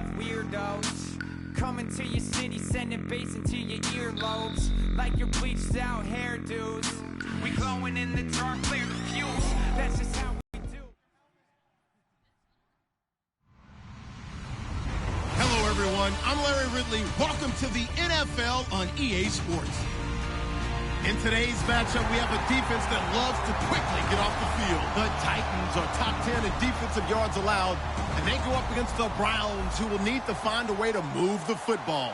of weirdos coming to your city, sending bass into your earlobes like your bleached out hairdos. We glowing in the dark, clear the fuse. That's just how we do. Hello, everyone. I'm Larry Ridley. Welcome to the NFL on EA Sports. In today's matchup, we have a defense that loves to quickly get off the field. The Titans are top 10 in defensive yards allowed, and they go up against the Browns, who will need to find a way to move the football.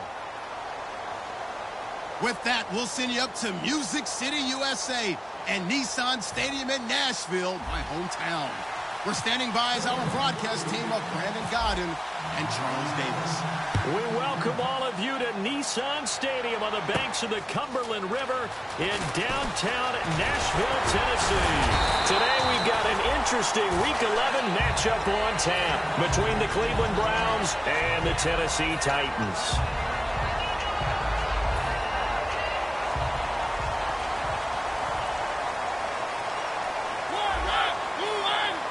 With that, we'll send you up to Music City, USA, and Nissan Stadium in Nashville, my hometown. We're standing by as our broadcast team of Brandon Godden and Charles Davis. We welcome all of you to Nissan Stadium on the banks of the Cumberland River in downtown Nashville, Tennessee. Today we've got an interesting Week 11 matchup on tap between the Cleveland Browns and the Tennessee Titans.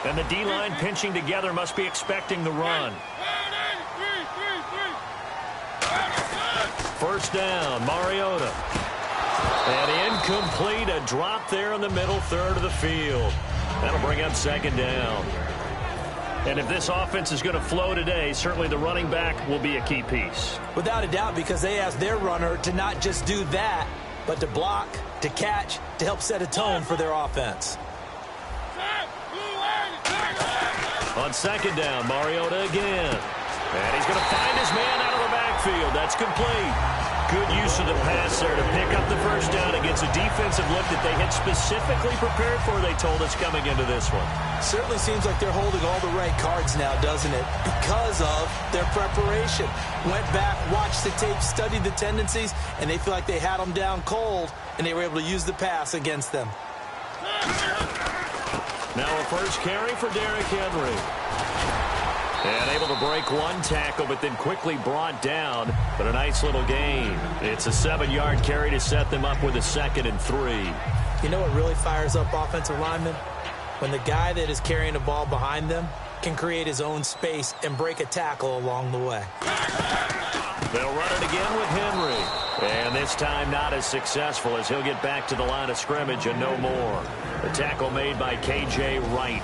And the D-line pinching together must be expecting the run. First down, Mariota. And incomplete, a drop there in the middle third of the field. That'll bring up second down. And if this offense is going to flow today, certainly the running back will be a key piece. Without a doubt, because they asked their runner to not just do that, but to block, to catch, to help set a tone for their offense. On second down, Mariota again. And he's going to find his man out of the backfield. That's complete. Good use of the pass there to pick up the first down against a defensive look that they had specifically prepared for, they told us, coming into this one. Certainly seems like they're holding all the right cards now, doesn't it? Because of their preparation. Went back, watched the tape, studied the tendencies, and they feel like they had them down cold, and they were able to use the pass against them. Now a first carry for Derrick Henry. And able to break one tackle, but then quickly brought down. But a nice little gain. It's a 7-yard carry to set them up with a 2nd and 3. You know what really fires up offensive linemen? When the guy that is carrying the ball behind them can create his own space and break a tackle along the way. They'll run it again with Henry. And this time not as successful as he'll get back to the line of scrimmage and no more. The tackle made by K.J. Wright.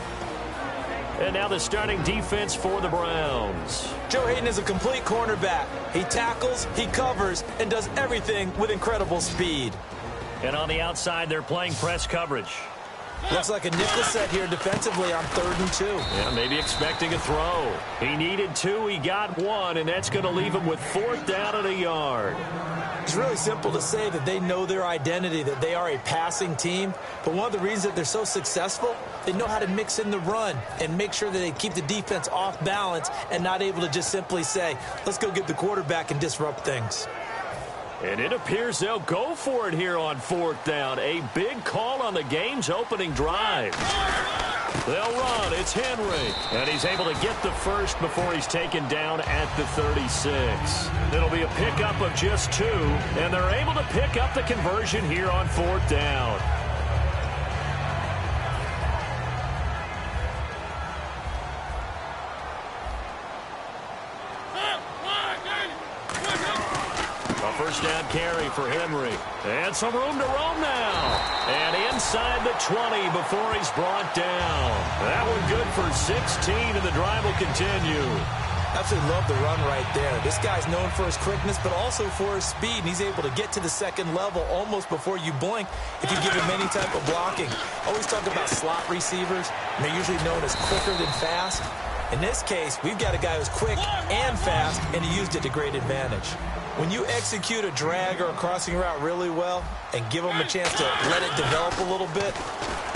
And now the starting defense for the Browns. Joe Hayden is a complete cornerback. He tackles, he covers, and does everything with incredible speed. And on the outside, they're playing press coverage. Looks like a nickel set here defensively on 3rd and 2. Yeah, maybe expecting a throw. He needed 2, he got 1, and that's going to leave him with 4th down and a yard. It's really simple to say that they know their identity, that they are a passing team. But one of the reasons that they're so successful, they know how to mix in the run and make sure that they keep the defense off balance and not able to just simply say, let's go get the quarterback and disrupt things. And it appears they'll go for it here on 4th down. A big call on the game's opening drive. They'll run. It's Henry. And he's able to get the first before he's taken down at the 36. It'll be a pickup of just 2. And they're able to pick up the conversion here on 4th down. First down carry for Henry. And some room to roam now. And inside the 20 before he's brought down. That one good for 16, and the drive will continue. Absolutely love the run right there. This guy's known for his quickness, but also for his speed. And he's able to get to the 2nd level almost before you blink if you give him any type of blocking. Always talk about slot receivers. And they're usually known as quicker than fast. In this case, we've got a guy who's quick and fast, and he used it to great advantage. When you execute a drag or a crossing route really well and give them a chance to let it develop a little bit,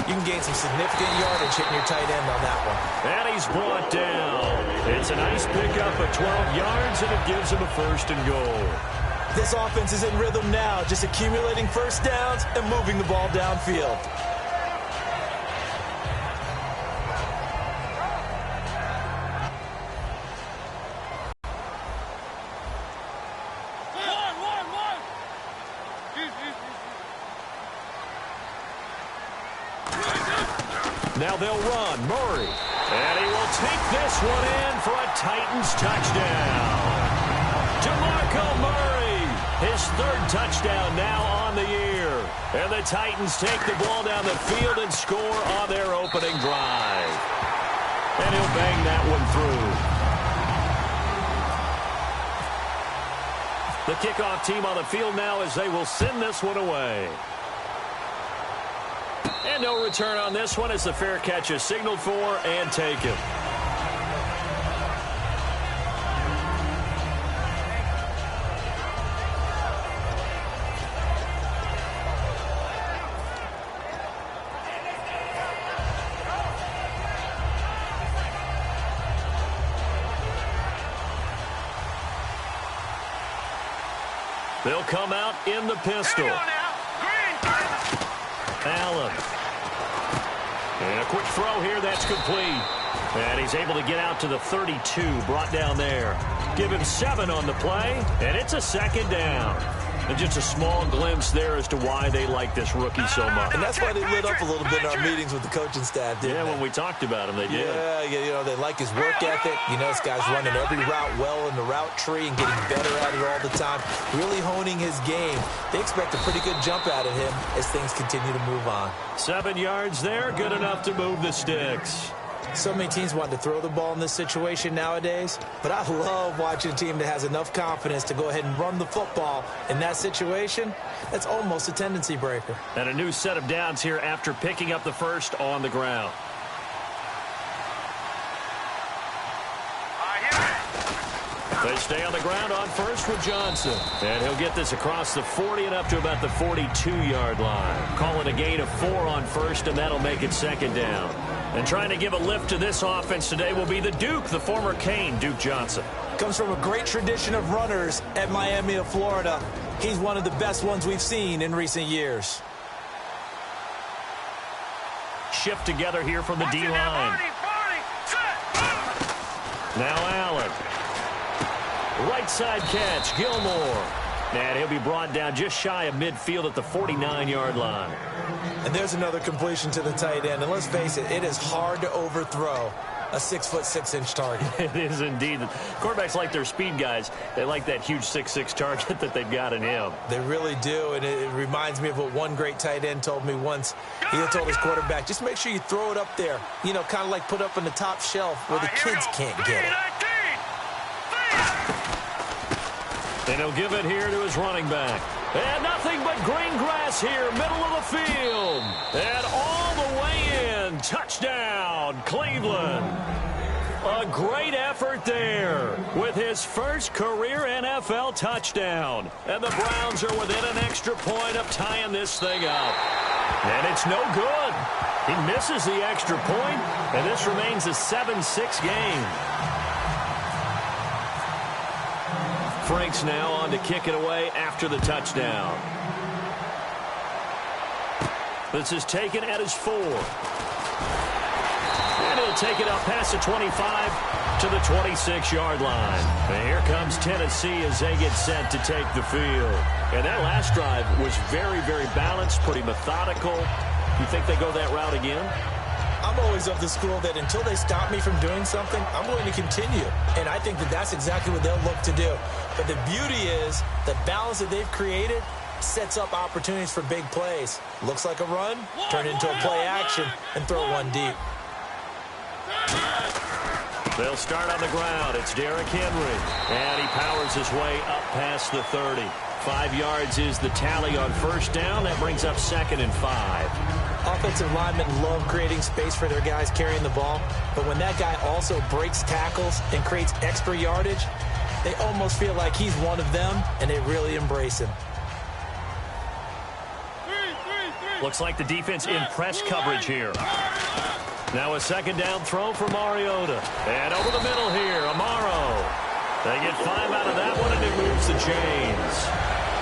you can gain some significant yardage hitting your tight end on that one. And he's brought down. It's a nice pickup of 12 yards, and it gives him a 1st and goal. This offense is in rhythm now, just accumulating first downs and moving the ball downfield. Now they'll run. Murray. And he will take this one in for a Titans touchdown. DeMarco Murray, his third touchdown now on the year. And the Titans take the ball down the field and score on their opening drive. And he'll bang that one through. The kickoff team on the field now as they will send this one away. And no return on this one as the fair catch is signaled for and taken. They'll come out in the pistol. Allen. And a quick throw here, that's complete. And he's able to get out to the 32, brought down there. Give him 7 on the play, and it's a second down. And just a small glimpse there as to why they like this rookie so much. And that's why they lit up a little bit in our meetings with the coaching staff, didn't they? When we talked about him, they did. Yeah, you know, they like his work ethic. You know, this guy's running every route well in the route tree and getting better at it all the time, really honing his game. They expect a pretty good jump out of him as things continue to move on. 7 yards there, good enough to move the sticks. So many teams want to throw the ball in this situation nowadays, but I love watching a team that has enough confidence to go ahead and run the football in that situation. That's almost a tendency breaker. And a new set of downs here after picking up the first on the ground. They stay on the ground on first with Johnson. And he'll get this across the 40 and up to about the 42-yard line. Call it a gain of 4 on first, and that'll make it second down. And trying to give a lift to this offense today will be the Duke, the former Cane, Duke Johnson. Comes from a great tradition of runners at Miami of Florida. He's one of the best ones we've seen in recent years. Shift together here from the D-line. Now Allen. Right side catch, Gilmore. And he'll be brought down just shy of midfield at the 49-yard line. And there's another completion to the tight end. And let's face it, it is hard to overthrow a 6'6" target. It is indeed. Quarterbacks like their speed guys. They like that huge 6'6" target that they've got in him. They really do, and it reminds me of what one great tight end told me once. He had told his quarterback, just make sure you throw it up there. You know, kind of like put up on the top shelf where the kids can't get it. And he'll give it here to his running back. And nothing but green grass here, middle of the field. And all the way in. Touchdown, Cleveland. A great effort there with his first career NFL touchdown. And the Browns are within an extra point of tying this thing up. And it's no good. He misses the extra point, and this remains a 7-6 game. Franks now on to kick it away after the touchdown. This is taken at his 4. And he'll take it up past the 25 to the 26-yard line. And here comes Tennessee as they get set to take the field. And that last drive was very, very balanced, pretty methodical. You think they go that route again? I'm always of the school that until they stop me from doing something, I'm going to continue. And I think that that's exactly what they'll look to do. But the beauty is the balance that they've created sets up opportunities for big plays. Looks like a run, turn into a play action, and throw one deep. They'll start on the ground. It's Derrick Henry. And he powers his way up past the 30. 5 yards is the tally on first down. That brings up 2nd and 5. Offensive linemen love creating space for their guys carrying the ball, but when that guy also breaks tackles and creates extra yardage, they almost feel like he's one of them, and they really embrace him. Looks like the defense in press coverage here. Now a second down throw for Mariota. And over the middle here, Amaro. They get 5 out of that one, and it moves the chains.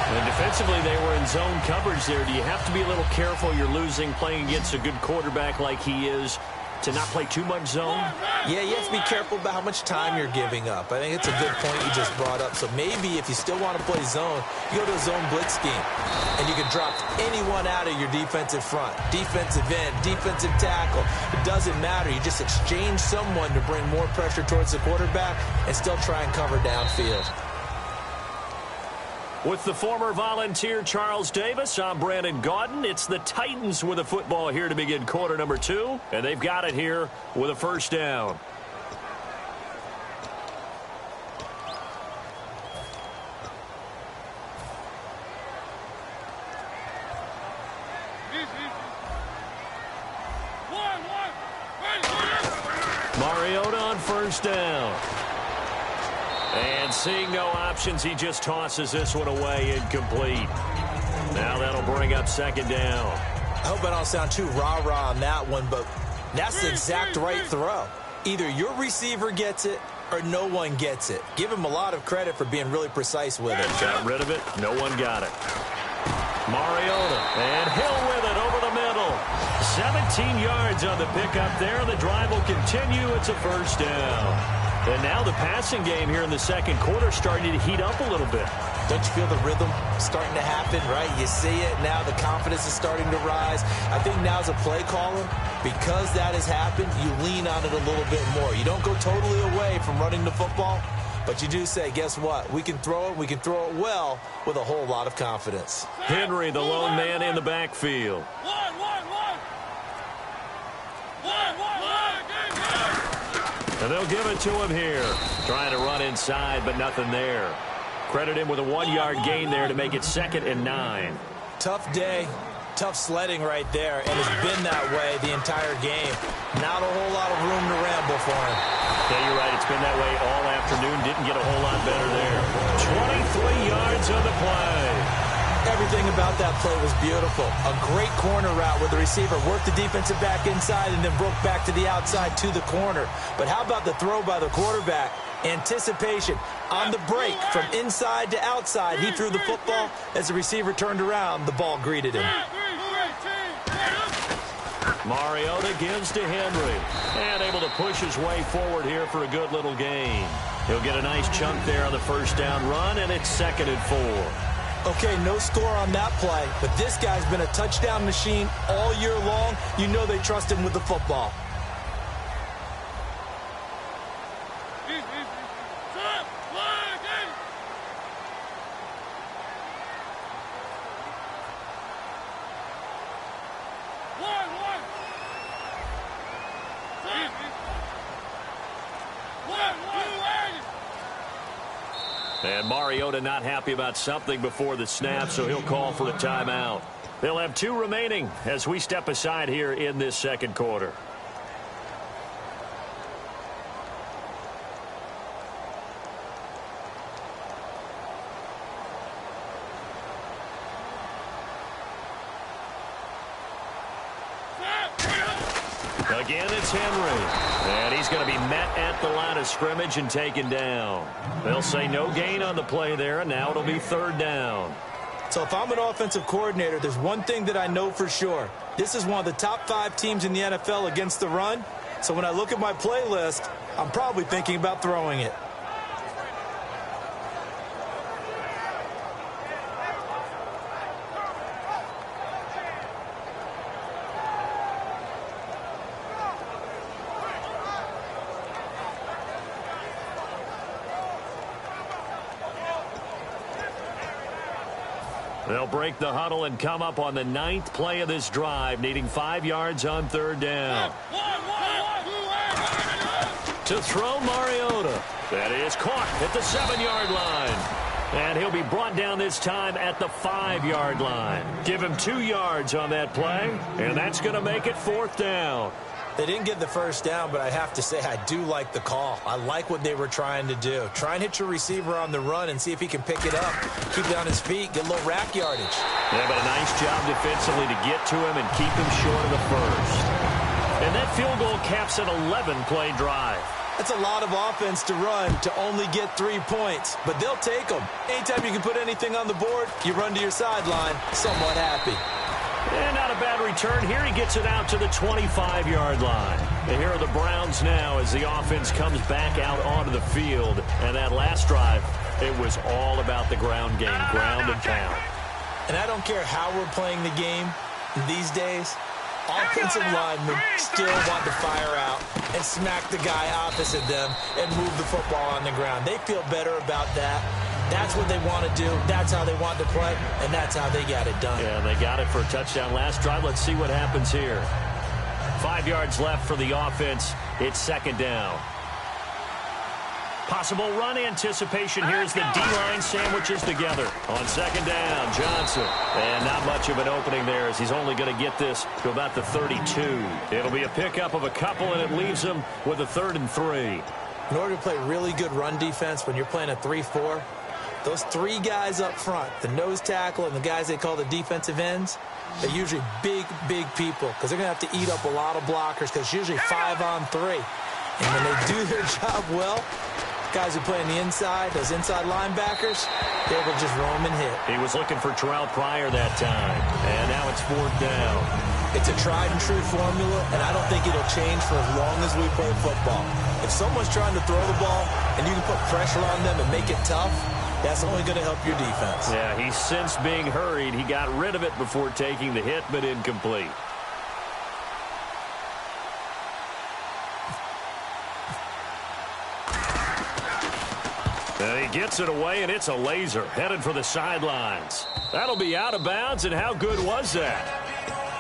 And defensively, they were in zone coverage there. Do you have to be a little careful? You're losing playing against a good quarterback like he is. to not play too much zone? Yeah, you have to be careful about how much time you're giving up. I think it's a good point you just brought up. So maybe if you still want to play zone, you go to a zone blitz scheme. And you can drop anyone out of your defensive front. Defensive end, defensive tackle. It doesn't matter. You just exchange someone to bring more pressure towards the quarterback and still try and cover downfield. With the former Volunteer Charles Davis, I'm Brandon Gaudin. It's the Titans with the football here to begin quarter number 2, and they've got it here with a first down. Mariota on first down. And seeing no options, he just tosses this one away, incomplete. Now that'll bring up second down. I hope I don't sound too rah-rah on that one, but that's the exact right throw. Either your receiver gets it or no one gets it. Give him a lot of credit for being really precise with it. Got rid of it. No one got it. Mariota, and Hill with it over the middle. 17 yards on the pickup there. The drive will continue. It's a first down. And now the passing game here in the second quarter starting to heat up a little bit. Don't you feel the rhythm starting to happen, right? You see it now. The confidence is starting to rise. I think now as a play caller, because that has happened, you lean on it a little bit more. You don't go totally away from running the football, but you do say, guess what? We can throw it. We can throw it well with a whole lot of confidence. Henry, the lone man in the backfield. And they'll give it to him here. Trying to run inside, but nothing there. Credit him with a 1-yard gain there to make it 2nd and 9. Tough day, tough sledding right there, and it's been that way the entire game. Not a whole lot of room to ramble for him. Yeah, you're right. It's been that way all afternoon. Didn't get a whole lot better there. 23 yards on the play. Everything about that play was beautiful. A great corner route where the receiver worked the defensive back inside and then broke back to the outside to the corner. But how about the throw by the quarterback? Anticipation on the break from inside to outside. He threw the football. As the receiver turned around, the ball greeted him. Mariota gives to Henry. And able to push his way forward here for a good little gain. He'll get a nice chunk there on the first down run, and it's 2nd and 4. Okay, no score on that play, but this guy's been a touchdown machine all year long. You know they trust him with the football. And Mariota not happy about something before the snap, so he'll call for a timeout. They'll have 2 remaining as we step aside here in this second quarter. Again, it's Henry. And he's going to be met at the line of scrimmage and taken down. They'll say no gain on the play there, and now it'll be 3rd down. So if I'm an offensive coordinator, there's one thing that I know for sure. This is one of the top 5 teams in the NFL against the run. So when I look at my playlist, I'm probably thinking about throwing it. They'll break the huddle and come up on the 9th play of this drive, needing 5 yards on 3rd down. To throw Mariota. That is caught at the 7-yard line. And he'll be brought down this time at the 5-yard line. Give him 2 yards on that play, and that's going to make it 4th down. They didn't get the first down, but I have to say I do like the call. I like what they were trying to do. Try and hit your receiver on the run and see if he can pick it up. Keep it on his feet, get a little rack yardage. Yeah, but a nice job defensively to get to him and keep him short of the first. And that field goal caps an 11-play drive. That's a lot of offense to run to only get 3 points, but they'll take them. Anytime you can put anything on the board, you run to your sideline somewhat happy. And not a bad return here. He gets it out to the 25-yard line. And here are the Browns now as the offense comes back out onto the field. And that last drive, it was all about the ground game, ground and pound. And I don't care how we're playing the game these days, offensive linemen still want to fire out and smack the guy opposite them and move the football on the ground. They feel better about that. That's what they want to do. That's how they want to play, and that's how they got it done. Yeah, they got it for a touchdown last drive. Let's see what happens here. 5 yards left for the offense. It's second down. Possible run anticipation. Here's the D-line sandwiches together. On second down, Johnson. And not much of an opening there as he's only going to get this to about the 32. It'll be a pickup of a couple, and it leaves him with a 3rd and 3. In order to play really good run defense when you're playing a 3-4, those 3 guys up front, the nose tackle and the guys they call the defensive ends, they're usually big, big people because they're going to have to eat up a lot of blockers because it's usually 5 on 3. And when they do their job well, guys who play on the inside, those inside linebackers, they're able to just roam and hit. He was looking for Terrell Pryor that time, and now it's 4th down. It's a tried-and-true formula, and I don't think it'll change for as long as we play football. If someone's trying to throw the ball and you can put pressure on them and make it tough, that's only going to help your defense. Yeah, he's since being hurried. He got rid of it before taking the hit, but incomplete. And he gets it away, and it's a laser headed for the sidelines. That'll be out of bounds, and how good was that?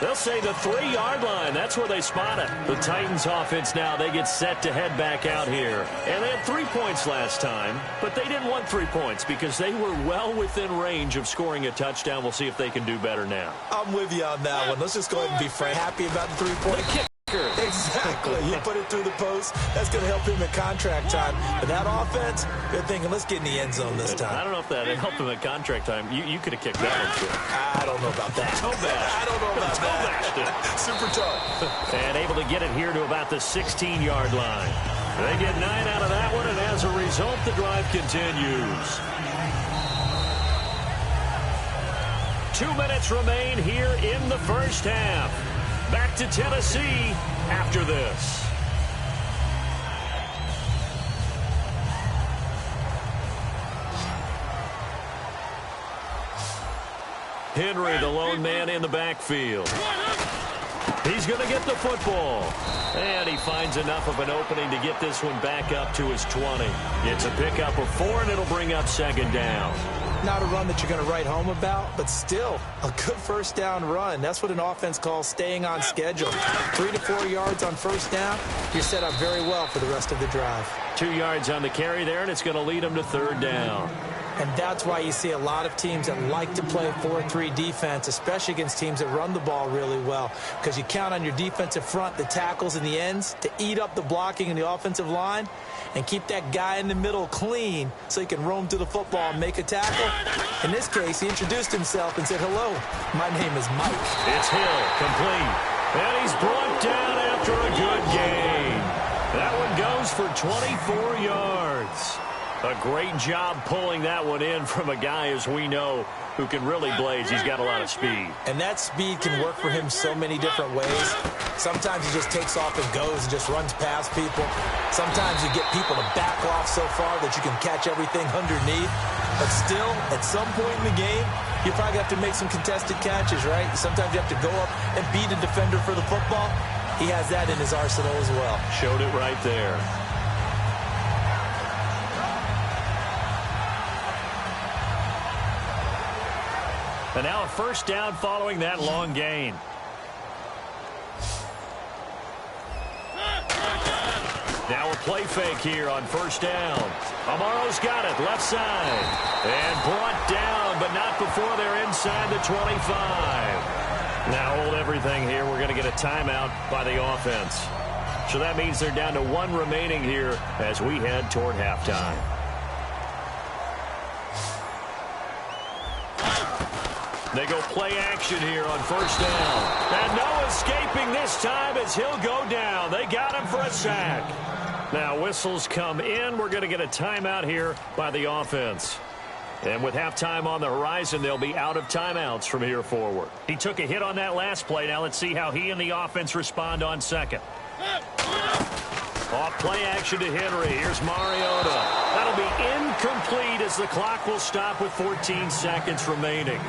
They'll say the 3-yard line. That's where they spot it. The Titans offense now, they get set to head back out here. And they had 3 points last time, but they didn't want 3 points because they were well within range of scoring a touchdown. We'll see if they can do better now. I'm with you on that one. Let's just go ahead and be frank. Happy about the 3-point kick. Exactly. You put it through the post. That's going to help him at contract time. But that offense, they're thinking, let's get in the end zone this time. I don't know if that helped him at contract time. You could have kicked that one, too. I don't know about that. I don't know about that. Super tough. And able to get it here to about the 16-yard line. They get 9 out of that one, and as a result, the drive continues. 2 minutes remain here in the first half. Back to Tennessee after this. Henry, the lone man in the backfield. He's going to get the football. And he finds enough of an opening to get this one back up to his 20. It's a pickup of 4, and it'll bring up second down. Not a run that you're going to write home about, but still a good first down run. That's what an offense calls staying on schedule. 3 to 4 yards on first down, you're set up very well for the rest of the drive. 2 yards on the carry there, and it's going to lead them to 3rd down. And that's why you see a lot of teams that like to play 4-3 defense, especially against teams that run the ball really well, because you count on your defensive front, the tackles and the ends, to eat up the blocking in the offensive line and keep that guy in the middle clean so he can roam to the football and make a tackle. In this case, he introduced himself and said, hello, my name is Mike. It's Hill, complete. And he's brought down after a good gain. That one goes for 24 yards. A great job pulling that one in from a guy, as we know, who can really blaze. He's got a lot of speed. And that speed can work for him so many different ways. Sometimes he just takes off and goes and just runs past people. Sometimes you get people to back off so far that you can catch everything underneath. But still, at some point in the game, you probably have to make some contested catches, right? Sometimes you have to go up and beat a defender for the football. He has that in his arsenal as well. Showed it right there. And now a first down following that long gain. Now a play fake here on first down. Amaro's got it, left side. And brought down, but not before they're inside the 25. Now hold everything here. We're going to get a timeout by the offense. So that means they're down to 1 remaining here as we head toward halftime. They go play action here on first down. And no escaping this time as he'll go down. They got him for a sack. Now whistles come in. We're going to get a timeout here by the offense. And with halftime on the horizon, they'll be out of timeouts from here forward. He took a hit on that last play. Now let's see how he and the offense respond on second. Off play action to Henry. Here's Mariota. That'll be incomplete as the clock will stop with 14 seconds remaining.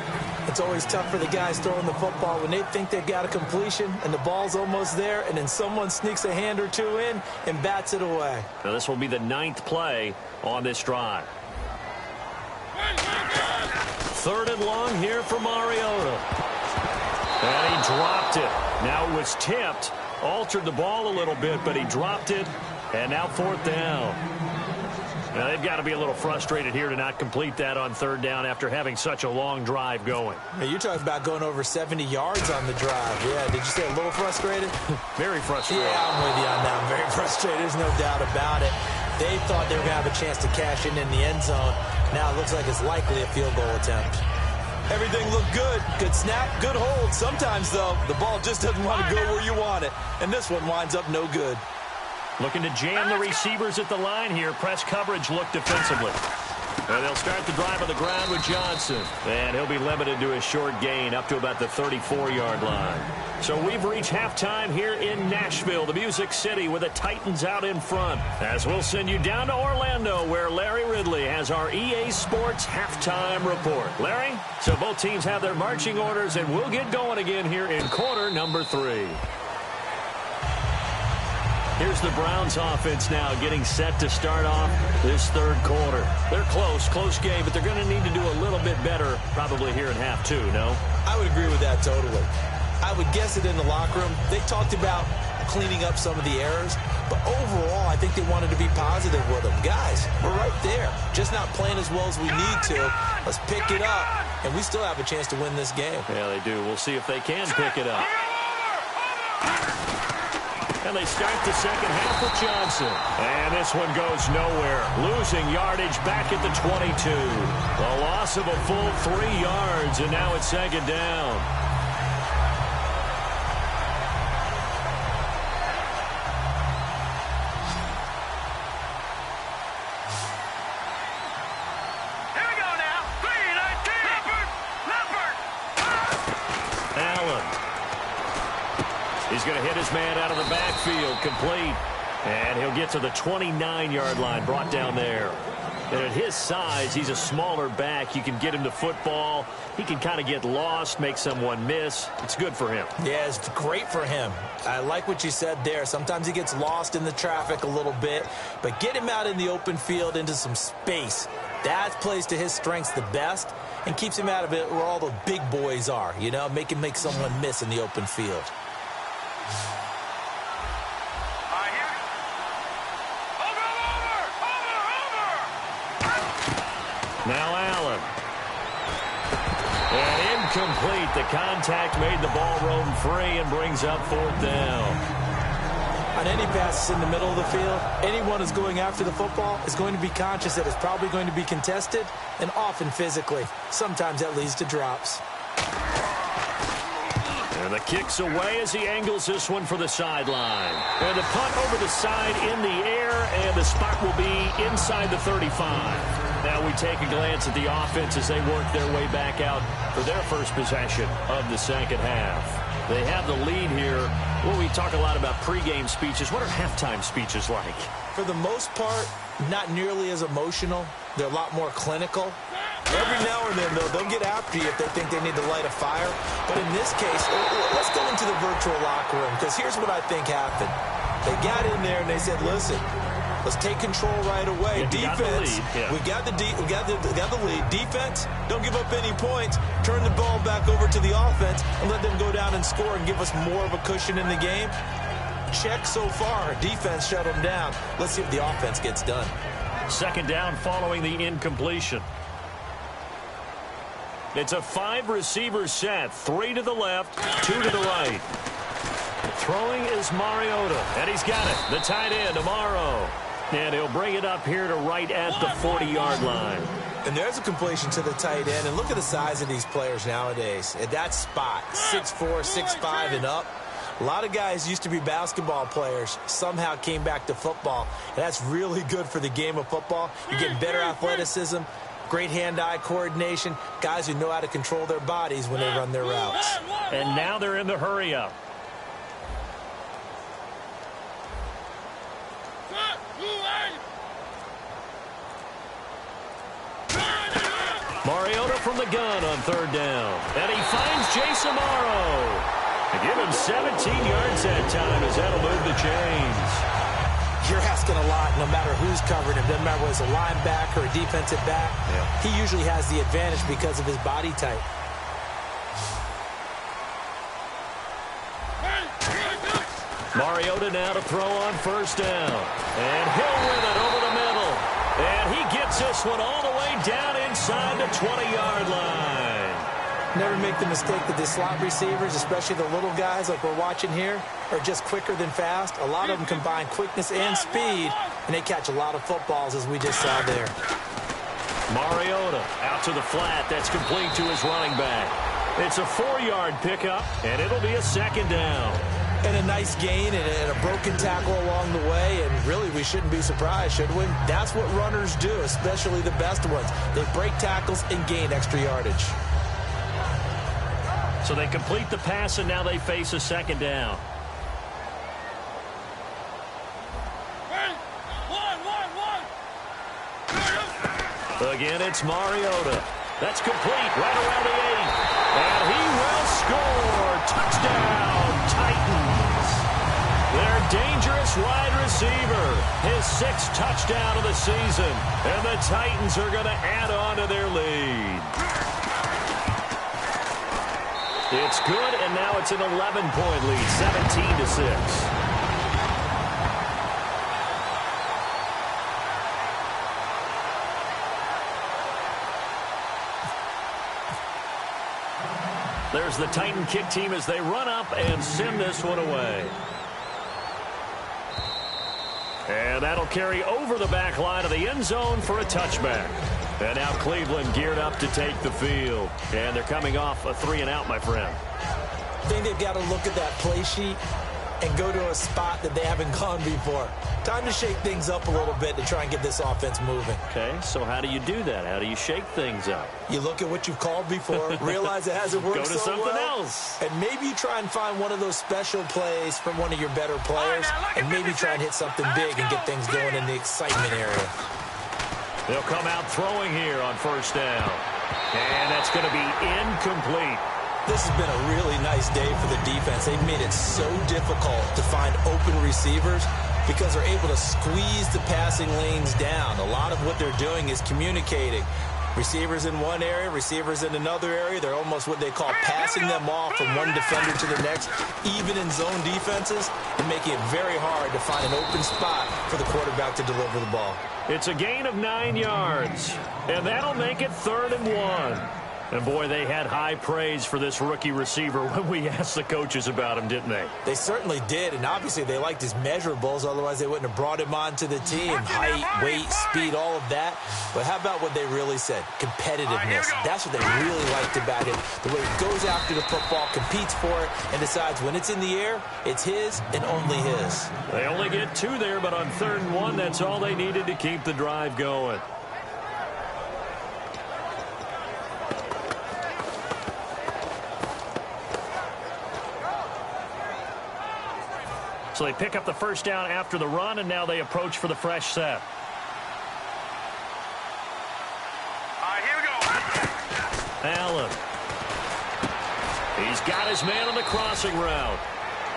It's always tough for the guys throwing the football when they think they've got a completion and the ball's almost there, and then someone sneaks a hand or two in and bats it away. Now this will be the 9th play on this drive. 3rd and long here for Mariota. And he dropped it. Now it was tipped. Altered the ball a little bit, but he dropped it. And now 4th down. Now they've got to be a little frustrated here to not complete that on 3rd down after having such a long drive going. Now you're talking about going over 70 yards on the drive. Yeah, did you say a little frustrated? Very frustrated. Yeah, I'm with you on that. I'm very frustrated. There's no doubt about it. They thought they were going to have a chance to cash in the end zone. Now it looks like it's likely a field goal attempt. Everything looked good. Good snap, good hold. Sometimes, though, the ball just doesn't want to go where you want it. And this one winds up no good. Looking to jam the receivers at the line here. Press coverage look defensively. And they'll start the drive on the ground with Johnson. And he'll be limited to a short gain up to about the 34-yard line. So we've reached halftime here in Nashville, the Music City, with the Titans out in front. As we'll send you down to Orlando, where Larry Ridley has our EA Sports halftime report. Larry, so both teams have their marching orders, and we'll get going again here in quarter number 3. Here's the Browns offense now getting set to start off this 3rd quarter. They're close game, but they're going to need to do a little bit better probably here in half 2, no? I would agree with that totally. I would guess it in the locker room. They talked about cleaning up some of the errors, but overall I think they wanted to be positive with them. Guys, we're right there. Just not playing as well as we need to. Let's pick it up, and we still have a chance to win this game. Yeah, they do. We'll see if they can pick it up. And they start the second half with Johnson. And this one goes nowhere. Losing yardage back at the 22. A loss of a full 3 yards, and now it's 2nd down. He's going to hit his man out of the backfield, complete. And he'll get to the 29-yard line, brought down there. And at his size, he's a smaller back. You can get him to football. He can kind of get lost, make someone miss. It's good for him. Yeah, it's great for him. I like what you said there. Sometimes he gets lost in the traffic a little bit. But get him out in the open field into some space. That plays to his strengths the best and keeps him out of it where all the big boys are, you know, make someone miss in the open field. Now Allen. And incomplete. The contact made the ball roam free and brings up 4th down. On any passes in the middle of the field, anyone who's going after the football is going to be conscious that it's probably going to be contested and often physically. Sometimes that leads to drops. And the kick's away as he angles this one for the sideline. And the punt over the side in the air, and the spot will be inside the 35. Now we take a glance at the offense as they work their way back out for their first possession of the second half. They have the lead here. Well, we talk a lot about pregame speeches. What are halftime speeches like? For the most part, not nearly as emotional. They're a lot more clinical. Every now and then, though, they'll get after you if they think they need to light a fire. But in this case, let's go into the virtual locker room, because here's what I think happened. They got in there and they said, listen, let's take control right away. Defense, we've got the lead. Defense, don't give up any points. Turn the ball back over to the offense and let them go down and score and give us more of a cushion in the game. Check so far. Defense shut them down. Let's see if the offense gets done. 2nd down following the incompletion. It's a 5-receiver set. 3 to the left, 2 to the right. Throwing is Mariota, and he's got it. The tight end, Amaro. And he'll bring it up here to right at the 40-yard line. And there's a completion to the tight end. And look at the size of these players nowadays. At that spot, 6'4", 6'5", and up. A lot of guys used to be basketball players, somehow came back to football. And that's really good for the game of football. You're getting better athleticism, great hand-eye coordination, guys who know how to control their bodies when they run their routes. And now they're in the hurry-up. Mariota from the gun on third down. And he finds Jason Morrow. To give him 17 yards that time as that'll move the chains. You're asking a lot no matter who's covering him. Doesn't matter whether it's a linebacker or a defensive back. Yeah. He usually has the advantage because of his body type. Mariota now to throw on first down. And he'll win it over the middle. And he gets this one all the way down inside the 20-yard line. Never make the mistake that the slot receivers, especially the little guys like we're watching here, are just quicker than fast. A lot of them combine quickness and speed, and they catch a lot of footballs, as we just saw there. Mariota out to the flat. That's complete to his running back. It's a 4-yard pickup, and it'll be a second down. And a nice gain and a broken tackle along the way, and really we shouldn't be surprised, should we? That's what runners do, especially the best ones. They break tackles and gain extra yardage. So they complete the pass, and now they face a second down. Again, it's Mariota. That's complete right around the 8. And he will score. Touchdown, Titans. Their dangerous wide receiver. His 6th touchdown of the season. And the Titans are going to add on to their lead. It's good, and now it's an 11-point lead, 17-6. There's the Titan kick team as they run up and send this one away. And that'll carry over the back line of the end zone for a touchback. And now Cleveland geared up to take the field. And they're coming off a 3-and-out, my friend. I think they've got to look at that play sheet and go to a spot that they haven't gone before. Time to shake things up a little bit to try and get this offense moving. Okay, so how do you do that? How do you shake things up? You look at what you've called before, realize it hasn't worked so well. Go to something else. And maybe you try and find one of those special plays from one of your better players, and maybe try and hit something big and get things going in the excitement area. They'll come out throwing here on first down. And that's going to be incomplete. This has been a really nice day for the defense. They've made it so difficult to find open receivers because they're able to squeeze the passing lanes down. A lot of what they're doing is communicating. Receivers in one area, receivers in another area. They're almost what they call passing them off from one defender to the next, even in zone defenses, and making it very hard to find an open spot for the quarterback to deliver the ball. It's a gain of 9 yards, and that'll make it 3rd and 1. And, boy, they had high praise for this rookie receiver when we asked the coaches about him, didn't they? They certainly did, and obviously they liked his measurables. Otherwise, they wouldn't have brought him onto the team. Height, weight, speed, all of that. But how about what they really said? Competitiveness. That's what they really liked about him. The way he goes after the football, competes for it, and decides when it's in the air, it's his and only his. They only get 2 there, but on 3rd and 1, that's all they needed to keep the drive going. So they pick up the first down after the run, and now they approach for the fresh set. Here we go. Allen. He's got his man on the crossing route.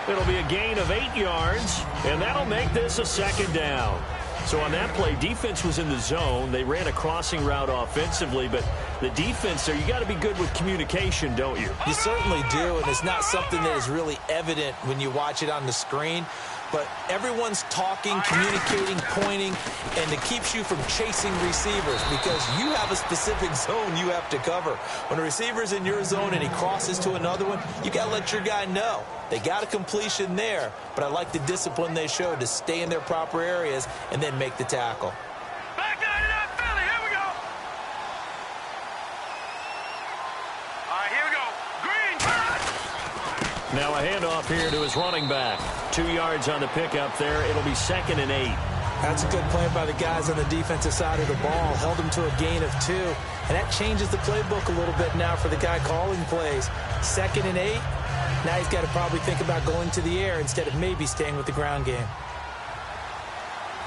It'll be a gain of 8 yards, and that'll make this a 2nd down. So on that play, defense was in the zone. They ran a crossing route offensively, but the defense there, you got to be good with communication, don't you? You certainly do, and it's not something that is really evident when you watch it on the screen. But everyone's talking, communicating, pointing, and it keeps you from chasing receivers because you have a specific zone you have to cover. When a receiver's in your zone and he crosses to another one, you got to let your guy know. They got a completion there, but I like the discipline they showed to stay in their proper areas and then make the tackle. Back out of that Philly. Here we go. Here we go. Green. Now a handoff here to his running back. 2 yards on the pickup there. It'll be 2nd and 8. That's a good play by the guys on the defensive side of the ball. Held them to a gain of 2. And that changes the playbook a little bit now for the guy calling plays. 2nd and 8. Now he's got to probably think about going to the air instead of maybe staying with the ground game.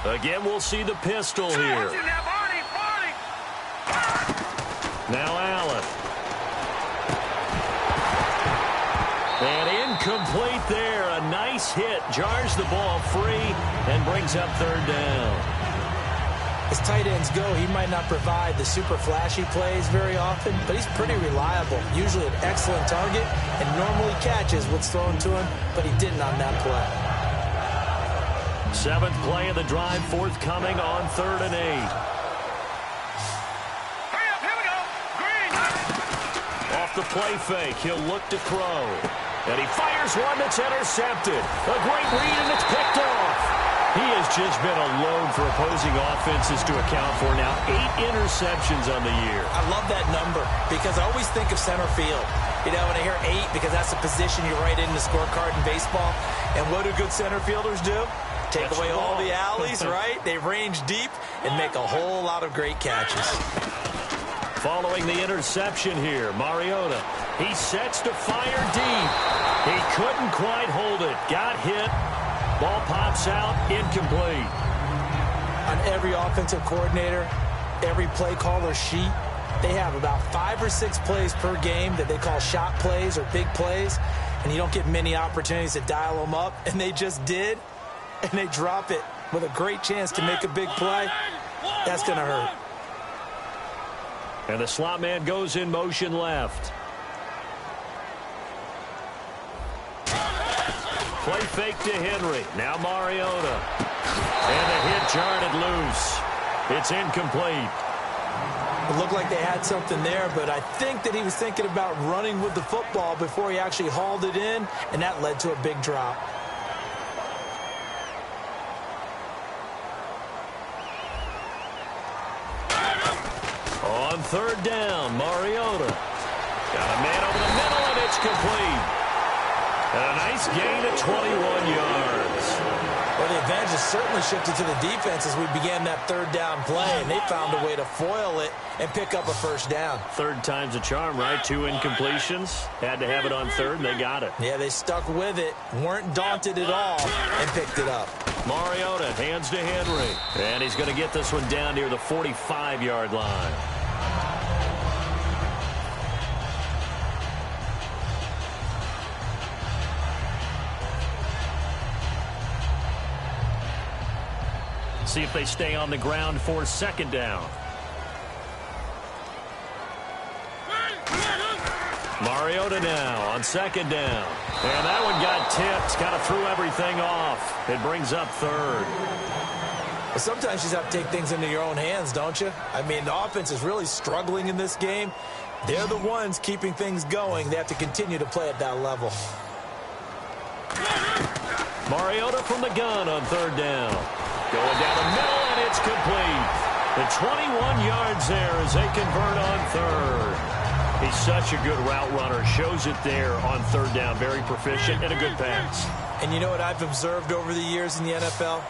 Again, we'll see the pistol here. Now Allen. And incomplete there. A nice hit. Jars the ball free and brings up 3rd down. As tight ends go, he might not provide the super flashy plays very often, but he's pretty reliable. Usually an excellent target and normally catches what's thrown to him, but he didn't on that play. 7th play of the drive, forthcoming on 3rd and 8. Off the play fake, he'll look to throw. And he fires one that's intercepted. A great read, and it's picked off. He has just been a load for opposing offenses to account for now. 8 interceptions on the year. I love that number because I always think of center field. You know, when I hear 8, because that's the position you write in the scorecard in baseball. And what do good center fielders do? Take away all the alleys, right? They range deep and make a whole lot of great catches. Following the interception here, Mariota. He sets to fire deep. He couldn't quite hold it. Got hit. Ball pops out. Incomplete. On every offensive coordinator, every play caller sheet, they have about 5 or 6 plays per game that they call shot plays or big plays, and you don't get many opportunities to dial them up, and they just did, and they drop it with a great chance to make a big play. That's going to hurt. And the slot man goes in motion left. Play fake to Henry. Now Mariota. And the hit jarred it loose. It's incomplete. It looked like they had something there, but I think that he was thinking about running with the football before he actually hauled it in, and that led to a big drop. On 3rd down, Mariota. Got a man over the middle, and it's complete. And a nice gain of 21 yards. Well, the advantage has certainly shifted to the defense as we began that 3rd down play, and they found a way to foil it and pick up a 1st down. 3rd time's a charm, right? 2 incompletions. Had to have it on 3rd, and they got it. Yeah, they stuck with it, weren't daunted at all, and picked it up. Mariota hands to Henry. And he's going to get this one down near the 45-yard line. See if they stay on the ground for 2nd down. Mariota now on 2nd down. And that one got tipped. Kind of threw everything off. It brings up 3rd. Well, sometimes you just have to take things into your own hands, don't you? I mean, the offense is really struggling in this game. They're the ones keeping things going. They have to continue to play at that level. Mariota from the gun on 3rd down. Going down the middle, and it's complete. The 21 yards there as they convert on 3rd. He's such a good route runner. Shows it there on 3rd down. Very proficient and a good pass. And you know what I've observed over the years in the NFL?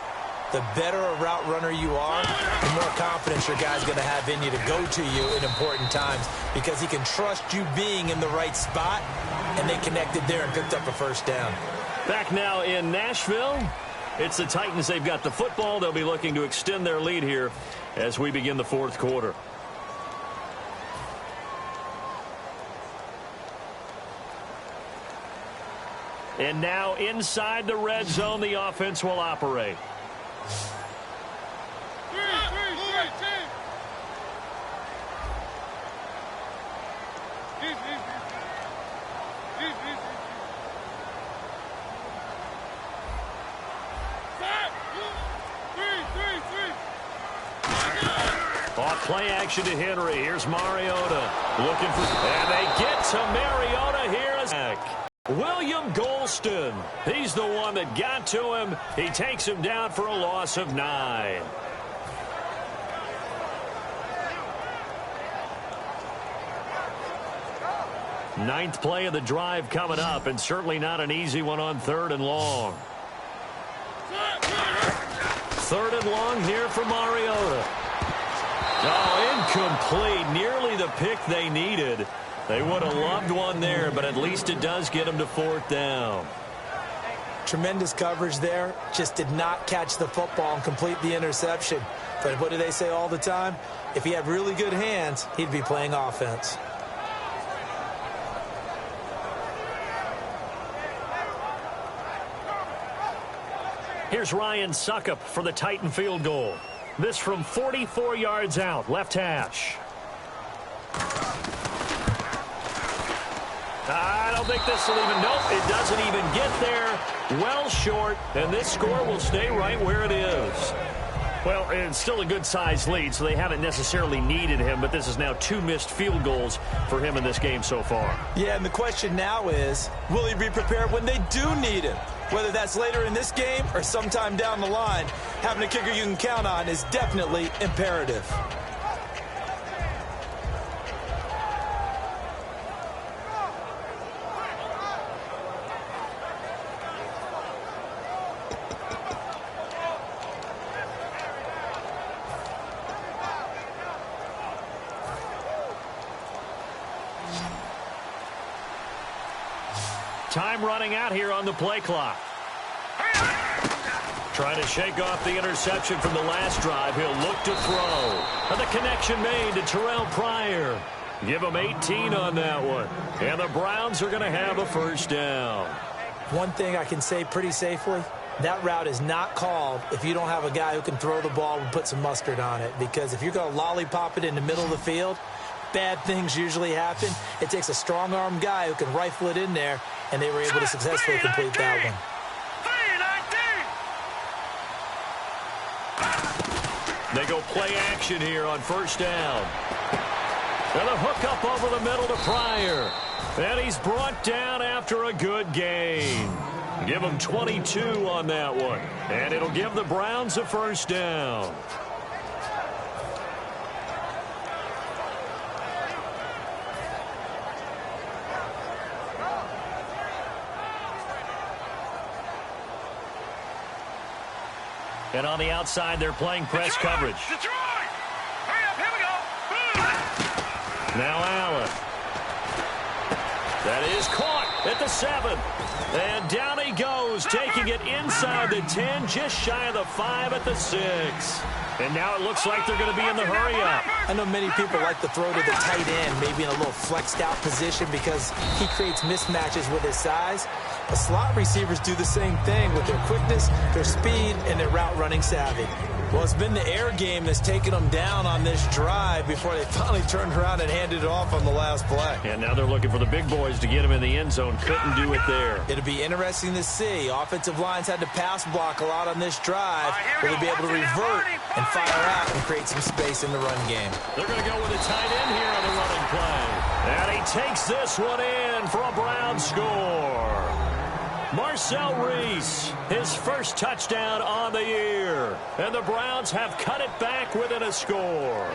The better a route runner you are, the more confidence your guy's going to have in you to go to you in important times because he can trust you being in the right spot, and they connected there and picked up a 1st down. Back now in Nashville. It's the Titans. They've got the football. They'll be looking to extend their lead here as we begin the 4th quarter. And now inside the red zone, the offense will operate. Off play action to Henry. Here's Mariota. Looking for... And they get to Mariota here. William Golston. He's the one that got to him. He takes him down for a loss of 9. Ninth play of the drive coming up, and certainly not an easy one on 3rd and long. 3rd and long here for Mariota. Oh, incomplete. Nearly the pick they needed. They would have loved one there, but at least it does get them to 4th down. Tremendous coverage there. Just did not catch the football and complete the interception. But what do they say all the time? If he had really good hands, he'd be playing offense. Here's Ryan Suckup for the Titan field goal. This from 44 yards out, left hash. I don't think this will even, nope, it doesn't even get there. Well short, and this score will stay right where it is. Well, it's still a good-sized lead, so they haven't necessarily needed him, but this is now 2 missed field goals for him in this game so far. Yeah, and the question now is, will he be prepared when they do need him? Whether that's later in this game or sometime down the line, having a kicker you can count on is definitely imperative. Time running out here on the play clock. Trying to shake off the interception from the last drive. He'll look to throw. And the connection made to Terrell Pryor. Give him 18 on that one. And the Browns are going to have a 1st down. One thing I can say pretty safely, that route is not called if you don't have a guy who can throw the ball and put some mustard on it. Because if you're going to lollipop it in the middle of the field, bad things usually happen. It takes a strong-arm guy who can rifle it in there, and they were able to successfully complete that one. They go play action here on 1st down. And a hook up over the middle to Pryor. And he's brought down after a good gain. Give him 22 on that one. And it'll give the Browns a 1st down. And on the outside, they're playing press coverage. Detroit! Hurry up, here we go. Now Allen. That is caught at the 7. And down he goes, taking it inside the 10, just shy of the 5 at the 6. And now it looks like they're going to be in the hurry-up. I know many people like to throw to the tight end, maybe in a little flexed-out position because he creates mismatches with his size. But slot receivers do the same thing with their quickness, their speed, and their route-running savvy. Well, it's been the air game that's taken them down on this drive before they finally turned around and handed it off on the last play. And now they're looking for the big boys to get him in the end zone. Couldn't do it there. It'll be interesting to see. Offensive lines had to pass block a lot on this drive. Will they be able to revert and fire out and create some space in the run game? They're going to go with a tight end here on the running play. And he takes this one in for a Brown score. Marcel Reese, his 1st touchdown on the year. And the Browns have cut it back within a score.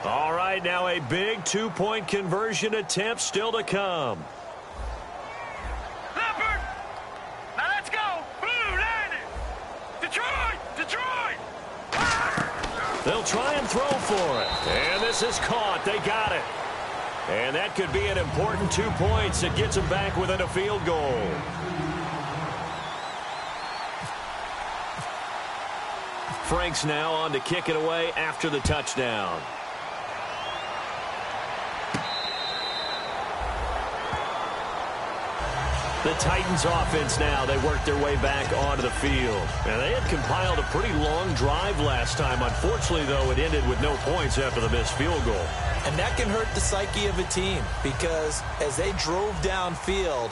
All right, now a big 2-point conversion attempt still to come. Leopard! Now let's go! Blue landed! Detroit! Detroit! They'll try and throw for it. And this is caught. They got it. And that could be an important 2 points that gets them back within a field goal. Franks now on to kick it away after the touchdown. The Titans offense now, they work their way back onto the field. And they had compiled a pretty long drive last time. Unfortunately, though, it ended with no points after the missed field goal. And that can hurt the psyche of a team because as they drove downfield,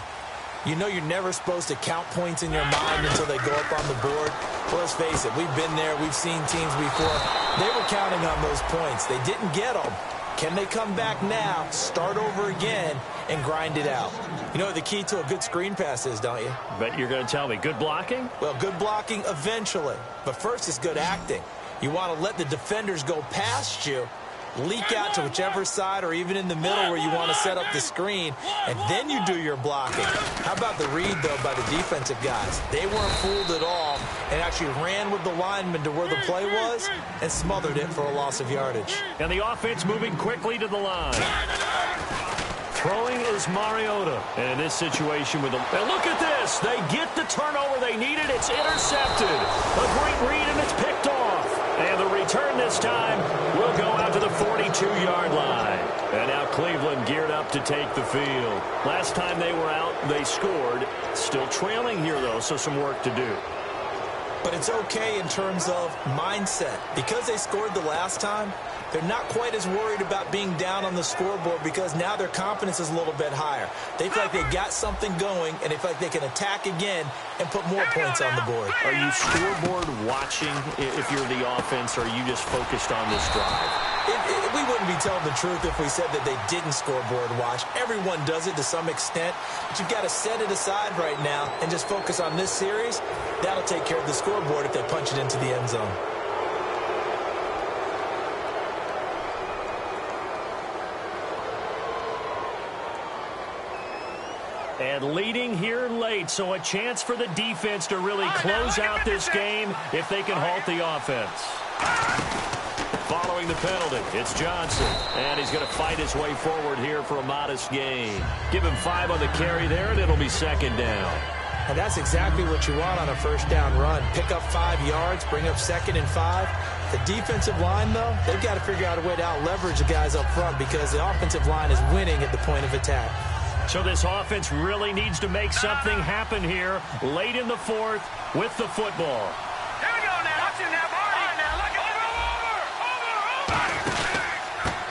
you know you're never supposed to count points in your mind until they go up on the board. Well, let's face it, we've been there, we've seen teams before. They were counting on those points. They didn't get them. Can they come back now, start over again, and grind it out? You know what the key to a good screen pass is, don't you? Bet you're going to tell me. Good blocking? Well, good blocking eventually. But first is good acting. You want to let the defenders go past you, leak out to whichever side or even in the middle where you want to set up the screen, and then you do your blocking. How about the read, though, by the defensive guys? They weren't fooled at all, and actually ran with the lineman to where the play was and smothered it for a loss of yardage. And the offense moving quickly to the line. Throwing is Mariota. And in this situation with them, and look at this. They get the turnover they needed. It's intercepted. A great read, and it's picked off. And the return this time will go out to the 42-yard line. And now Cleveland geared up to take the field. Last time they were out, they scored. Still trailing here, though, so some work to do. But it's okay in terms of mindset. Because they scored the last time, they're not quite as worried about being down on the scoreboard because now their confidence is a little bit higher. They feel like they got something going, and they feel like they can attack again and put more points on the board. Are you scoreboard watching if you're the offense, or are you just focused on this drive? We wouldn't be telling the truth if we said that they didn't scoreboard watch. Everyone does it to some extent, but you've got to set it aside right now and just focus on this series. That'll take care of the scoreboard if they punch it into the end zone. And leading here late, so a chance for the defense to really close out this game if they can halt the offense. Following the penalty, it's Johnson, and he's going to fight his way forward here for a modest gain. Give him 5 on the carry there, and it'll be second down. And that's exactly what you want on a first down run. Pick up 5 yards, bring up 2nd and 5. The defensive line, though, they've got to figure out a way to out-leverage the guys up front because the offensive line is winning at the point of attack. So this offense really needs to make something happen here late in the fourth with the football. Here we go now. Watch it now, Barney. All right, now, look at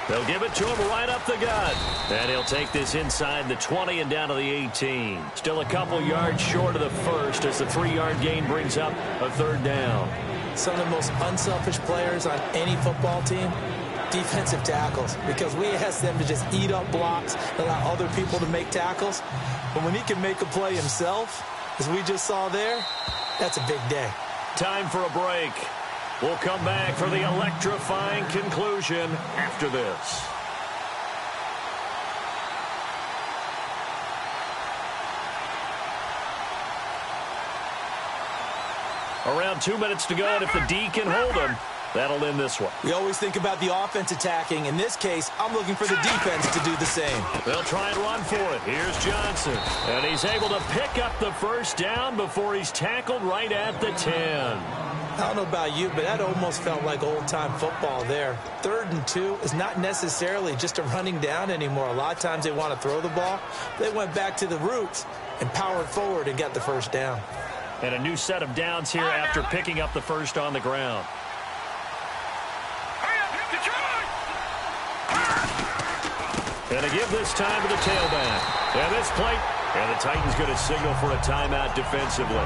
They'll give it to him right up the gut. And he'll take this inside the 20 and down to the 18. Still a couple yards short of the first as the 3-yard gain brings up a 3rd down. Some of the most unselfish players on any football team, defensive tackles, because we ask them to just eat up blocks, allow other people to make tackles. But when he can make a play himself, as we just saw there, that's a big day. Time for a break. We'll come back for the electrifying conclusion after this. Around 2 minutes to go, and if the D can hold them, that'll end this one. We always think about the offense attacking. In this case, I'm looking for the defense to do the same. They'll try and run for it. Here's Johnson. And he's able to pick up the first down before he's tackled right at the 10. I don't know about you, but that almost felt like old-time football there. 3rd and 2 is not necessarily just a running down anymore. A lot of times they want to throw the ball. They went back to the roots and powered forward and got the first down. And a new set of downs here after picking up the first on the ground. And to give this time to the tailback. And this play, and the Titans going to signal for a timeout defensively.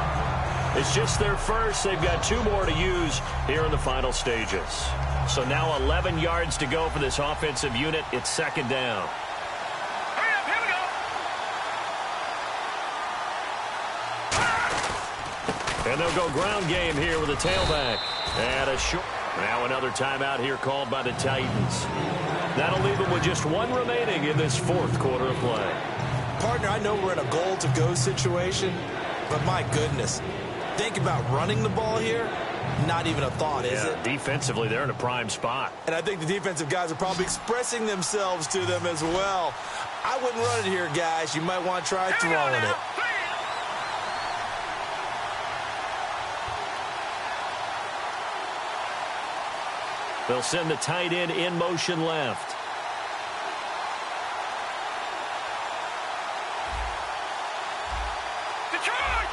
It's just their first. They've got 2 more to use here in the final stages. So now 11 yards to go for this offensive unit. It's 2nd down. And they'll go ground game here with a tailback. And a short. Now another timeout here called by the Titans. That'll leave them with just 1 remaining in this 4th quarter of play. Partner, I know we're in a goal-to-go situation, but my goodness. Think about running the ball here. Not even a thought, is it? Defensively, they're in a prime spot. And I think the defensive guys are probably expressing themselves to them as well. I wouldn't run it here, guys. You might want to try throwing it. They'll send the tight end in motion left. Detroit!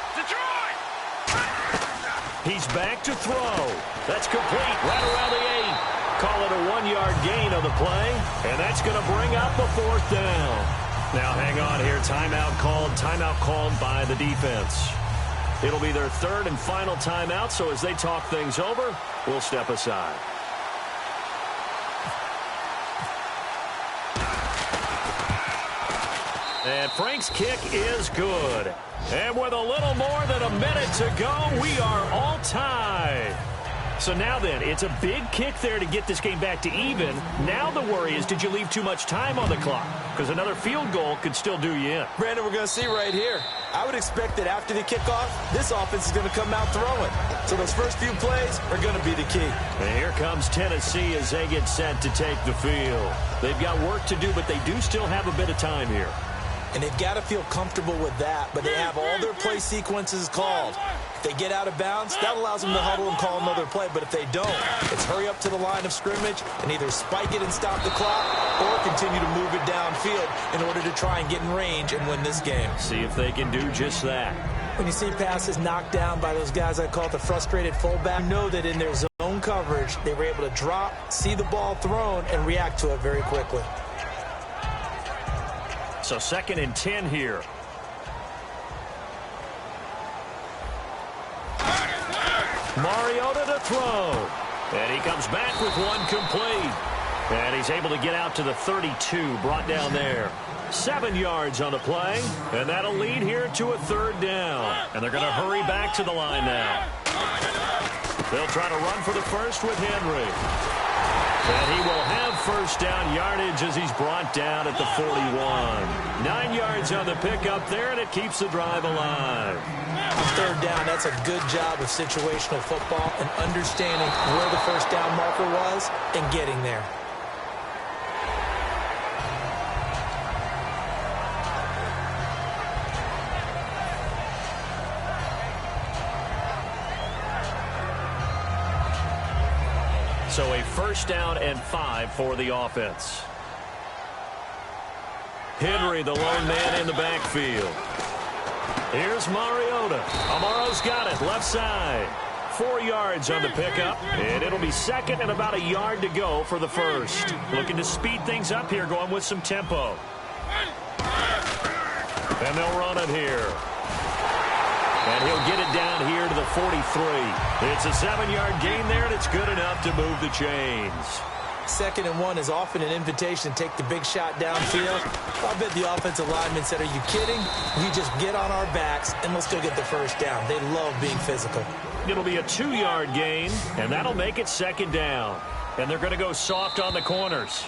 He's back to throw. That's complete right around the 8. Call it a 1-yard gain on the play, and that's going to bring up a 4th down. Now hang on here. Timeout called by the defense. It'll be their 3rd and final timeout, so as they talk things over, we'll step aside. And Frank's kick is good. And with a little more than a minute to go, we are all tied. So now then, it's a big kick there to get this game back to even. Now the worry is, did you leave too much time on the clock? Because another field goal could still do you in. Brandon, we're going to see right here. I would expect that after the kickoff, this offense is going to come out throwing. So those first few plays are going to be the key. And here comes Tennessee as they get set to take the field. They've got work to do, but they do still have a bit of time here. And they've got to feel comfortable with that, but they have all their play sequences called. If they get out of bounds, that allows them to huddle and call another play. But if they don't, it's hurry up to the line of scrimmage and either spike it and stop the clock or continue to move it downfield in order to try and get in range and win this game. See if they can do just that. When you see passes knocked down by those guys I call the frustrated fullback, you know that in their zone coverage, they were able to drop, see the ball thrown, and react to it very quickly. So 2nd and 10 here. Mariota to throw. And he comes back with one complete. And he's able to get out to the 32, brought down there. 7 yards on the play. And that'll lead here to a 3rd down. And they're going to hurry back to the line now. They'll try to run for the first with Henry. And he will have 1st down yardage as he's brought down at the 41. 9 yards on the pickup there, and it keeps the drive alive. 3rd down, that's a good job of situational football and understanding where the 1st down marker was and getting there. So a 1st down and 5 for the offense. Henry, the lone man in the backfield. Here's Mariota. Amaro's got it, left side. 4 yards on the pickup, and it'll be 2nd and about a yard to go for the 1st. Looking to speed things up here, going with some tempo. And they'll run it here. And he'll get it down here to the 43. It's a 7-yard gain there, and it's good enough to move the chains. 2nd and 1 is often an invitation to take the big shot downfield. I bet the offensive lineman said, are you kidding? We just get on our backs, and let's go get the 1st down. They love being physical. It'll be a 2-yard gain, and that'll make it 2nd down. And they're going to go soft on the corners.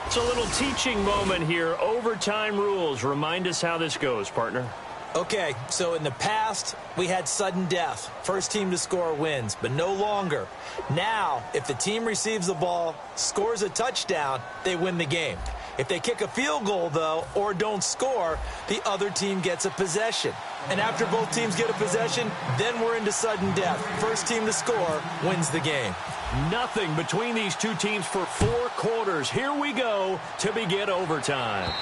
It's a little teaching moment here. Overtime rules. Remind us how this goes, partner. Okay, so in the past, we had sudden death. First team to score wins, but no longer. Now, if the team receives the ball, scores a touchdown, they win the game. If they kick a field goal, though, or don't score, the other team gets a possession. And after both teams get a possession, then we're into sudden death. First team to score wins the game. Nothing between these two teams for 4 quarters. Here we go to begin overtime.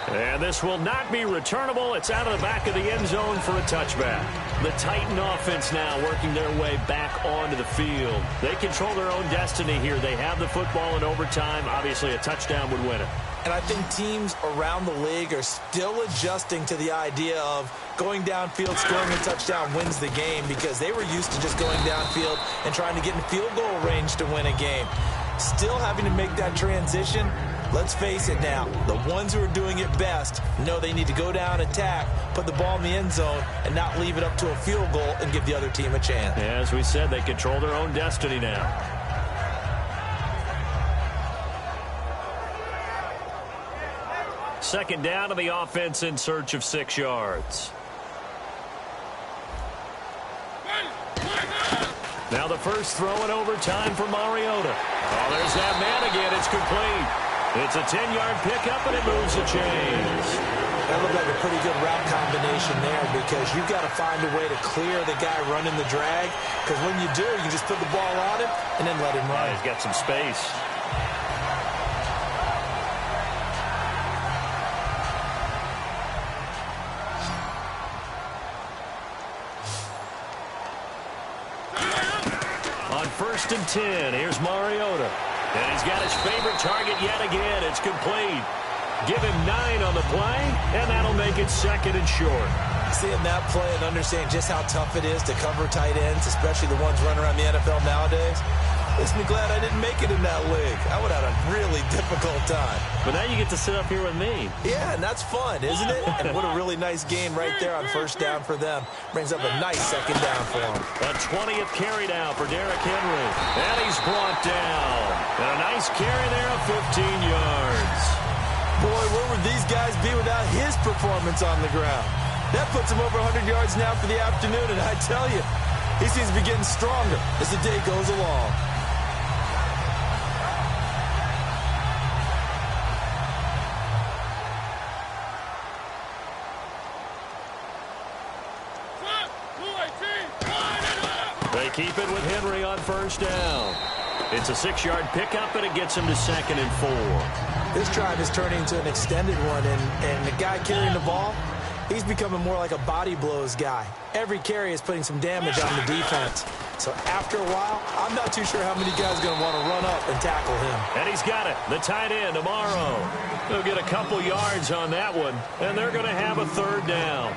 And this will not be returnable. It's out of the back of the end zone for a touchback. The Titan offense now working their way back onto the field. They control their own destiny here. They have the football in overtime. Obviously, a touchdown would win it. And I think teams around the league are still adjusting to the idea of going downfield, scoring a touchdown wins the game, because they were used to just going downfield and trying to get in field goal range to win a game. Still having to make that transition. Let's face it now, the ones who are doing it best know they need to go down, attack, put the ball in the end zone, and not leave it up to a field goal and give the other team a chance. As we said, they control their own destiny now. Second down to the offense in search of 6 yards. Now the first throw in overtime for Mariota. Oh, there's that man again. It's complete. It's a 10-yard pickup, and it moves the chains. That looked like a pretty good route combination there, because you've got to find a way to clear the guy running the drag, because when you do, you just put the ball on him and then let him run. He's got some space. On 1st and 10, here's Mariota. And he's got his favorite target yet again. It's complete. Give him 9 on the play, and that'll make it 2nd and short. Seeing that play and understanding just how tough it is to cover tight ends, especially the ones running around the NFL nowadays, Makes me glad I didn't make it in that league. I would have had a really difficult time. But now you get to sit up here with me. Yeah, and that's fun, isn't it? And what a really nice gain right there on first down for them. Brings up a nice second down for them. A 20th carry down for Derrick Henry. And he's brought down. And a nice carry there of 15 yards. Boy, where would these guys be without his performance on the ground? That puts him over 100 yards now for the afternoon, and I tell you, he seems to be getting stronger as the day goes along. They keep it with Henry on first down. It's a 6-yard pickup, and it gets him to 2nd and 4. This drive is turning into an extended one, and the guy carrying the ball, he's becoming more like a body blows guy. Every carry is putting some damage on the defense. So after a while, I'm not too sure how many guys are going to want to run up and tackle him. And he's got it. The tight end, Amaro. He'll get a couple yards on that one, and they're going to have a 3rd down.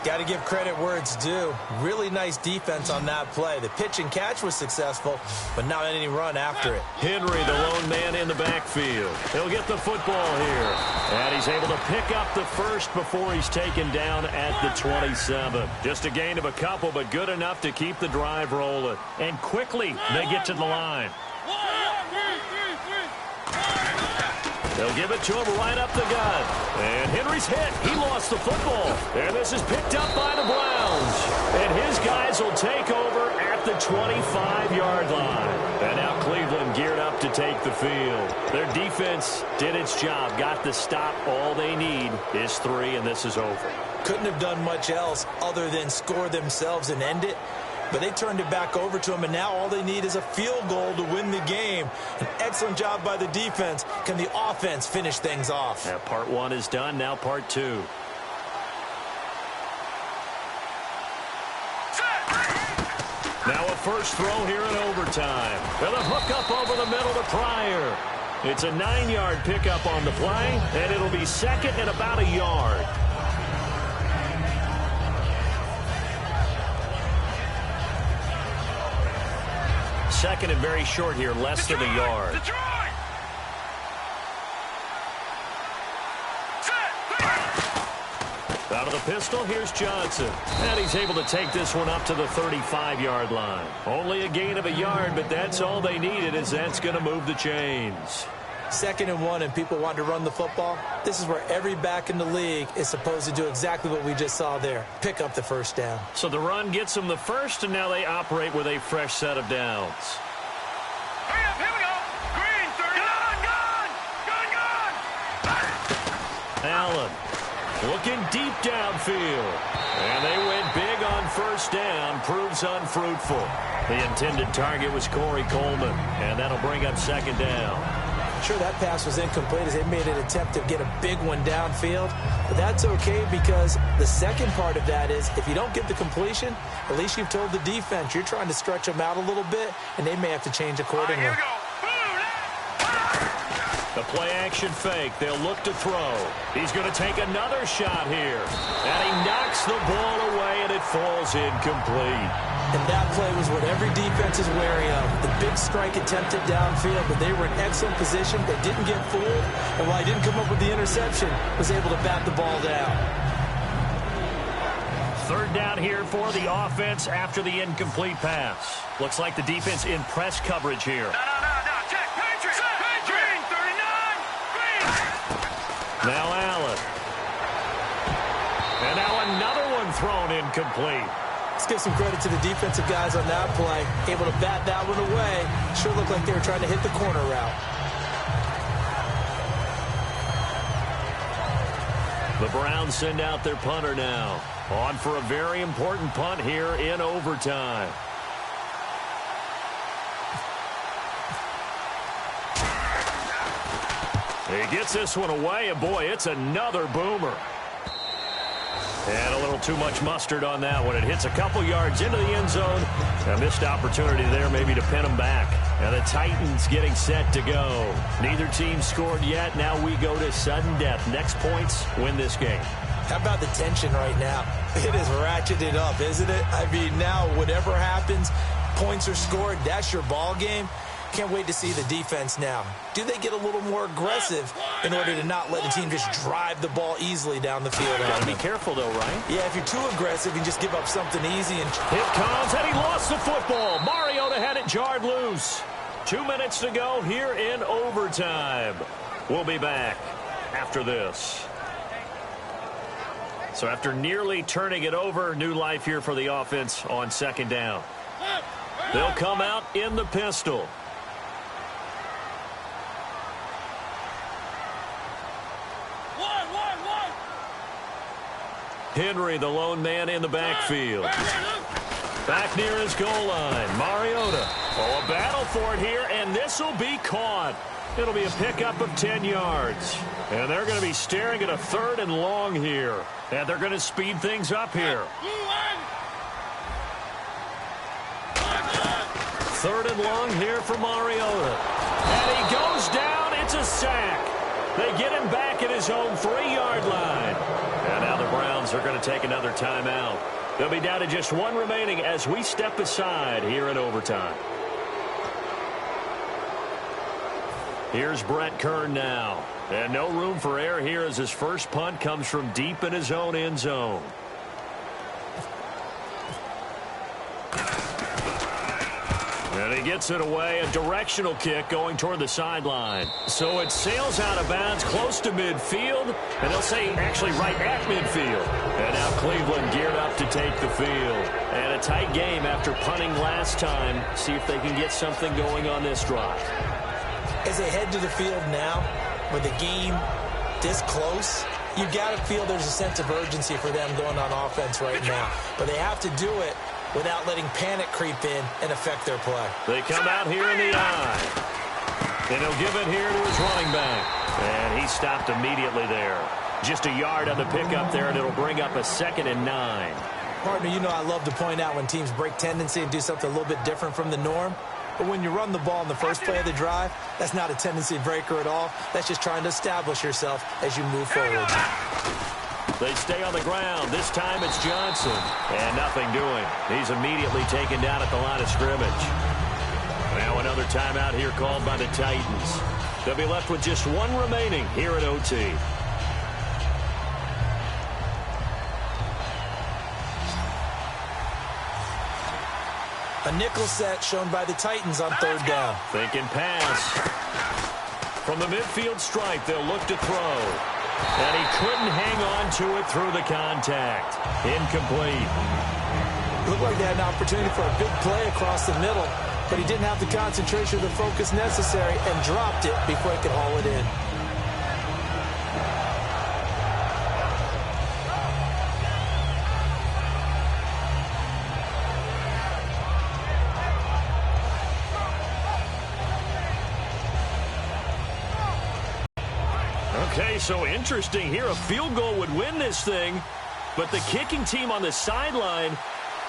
Got to give credit where it's due. Really nice defense on that play. The pitch and catch was successful, but not any run after it. Henry, the lone man in the backfield. He'll get the football here. And he's able to pick up the first before he's taken down at the 27. Just a gain of a couple, but good enough to keep the drive rolling. And quickly, they get to the line. They'll give it to him right up the gut. And Henry's hit. He lost the football. And this is picked up by the Browns. And his guys will take over at the 25-yard line. And now Cleveland geared up to take the field. Their defense did its job, got the stop. All they need is 3, and this is over. Couldn't have done much else other than score themselves and end it. But they turned it back over to him, and now all they need is a field goal to win the game. An excellent job by the defense. Can the offense finish things off? Yeah, part 1 is done. Now part 2. Now a first throw here in overtime. And a hook up over the middle to Pryor. It's a 9-yard pickup on the play, and it'll be 2nd and about a yard. Second and very short here, less than a yard. Out of the pistol, here's Johnson. And he's able to take this one up to the 35-yard line. Only a gain of a yard, but that's all they needed, as that's going to move the chains. 2nd and 1, and people want to run the football. This is where every back in the league is supposed to do exactly what we just saw there. Pick up the first down. So the run gets them the first, and now they operate with a fresh set of downs. Hurry up, here we go. Green, 30. Gun. Allen looking deep downfield. And they went big on first down. Proves unfruitful. The intended target was Corey Coleman, and that'll bring up 2nd down. Sure, that pass was incomplete as they made an attempt to get a big one downfield. But that's okay, because the second part of that is if you don't get the completion, at least you've told the defense you're trying to stretch them out a little bit, and they may have to change accordingly. Here we go. The play-action fake. They'll look to throw. He's going to take another shot here. And he knocks the ball away, and it falls incomplete. And that play was what every defense is wary of. The big strike attempted downfield, but they were in excellent position. They didn't get fooled. And while he didn't come up with the interception, was able to bat the ball down. 3rd down here for the offense after the incomplete pass. Looks like the defense in press coverage here. No. Check. Patriot. Green, 39. Green. Now Allen. And now another one thrown incomplete. Let's give some credit to the defensive guys on that play. Able to bat that one away. Sure looked like they were trying to hit the corner route. The Browns send out their punter now. On for a very important punt here in overtime. He gets this one away, and boy, it's another boomer. And a little too much mustard on that one. It hits a couple yards into the end zone. A missed opportunity there maybe to pin them back. And the Titans getting set to go. Neither team scored yet. Now we go to sudden death. Next points win this game. How about the tension right now? It is ratcheted up, isn't it? I mean, now whatever happens, points are scored, that's your ball game. Can't wait to see the defense now. Do they get a little more aggressive in order to not let the team just drive the ball easily down the field? Got to be careful, though, right? Yeah, if you're too aggressive, you just give up something easy. And Here comes, and he lost the football. Mariota had it jarred loose. 2 minutes to go here in overtime. We'll be back after this. So after nearly turning it over, new life here for the offense on second down. They'll come out in the pistol. Henry, the lone man in the backfield. Back near his goal line. Mariota. Oh, a battle for it here, and this will be caught. It'll be a pickup of 10 yards. And they're going to be staring at a 3rd and long here. And they're going to speed things up here. 3rd and long here for Mariota. And he goes down. It's a sack. They get him back at his own 3-yard line. And now the Browns are going to take another timeout. They'll be down to just 1 remaining as we step aside here in overtime. Here's Brett Kern now. And no room for error here as his first punt comes from deep in his own end zone. And he gets it away, a directional kick going toward the sideline. So it sails out of bounds close to midfield, and they'll say actually right at midfield. And now Cleveland geared up to take the field. And a tight game after punting last time. See if they can get something going on this drive. as they head to the field now, with the game this close, you got to feel there's a sense of urgency for them going on offense right now. But they have to do it without letting panic creep in and affect their play. They come out here in the eye. And he'll give it here to his running back. And he stopped immediately there. Just a yard on the pickup there, and it'll bring up a 2nd and 9. Partner, you know I love to point out when teams break tendency and do something a little bit different from the norm. But when you run the ball in the first play of the drive, that's not a tendency breaker at all. That's just trying to establish yourself as you move forward. They stay on the ground. This time it's Johnson. And nothing doing. He's immediately taken down at the line of scrimmage. Now another timeout here called by the Titans. They'll be left with just one remaining here at OT. A nickel set shown by the Titans on 3rd down. Thinking pass. From the midfield stripe, they'll look to throw. And he couldn't hang on to it through the contact. Incomplete. Looked like they had an opportunity for a big play across the middle, but he didn't have the concentration or the focus necessary and dropped it before he could haul it in. Okay, so interesting here. A field goal would win this thing, but the kicking team on the sideline,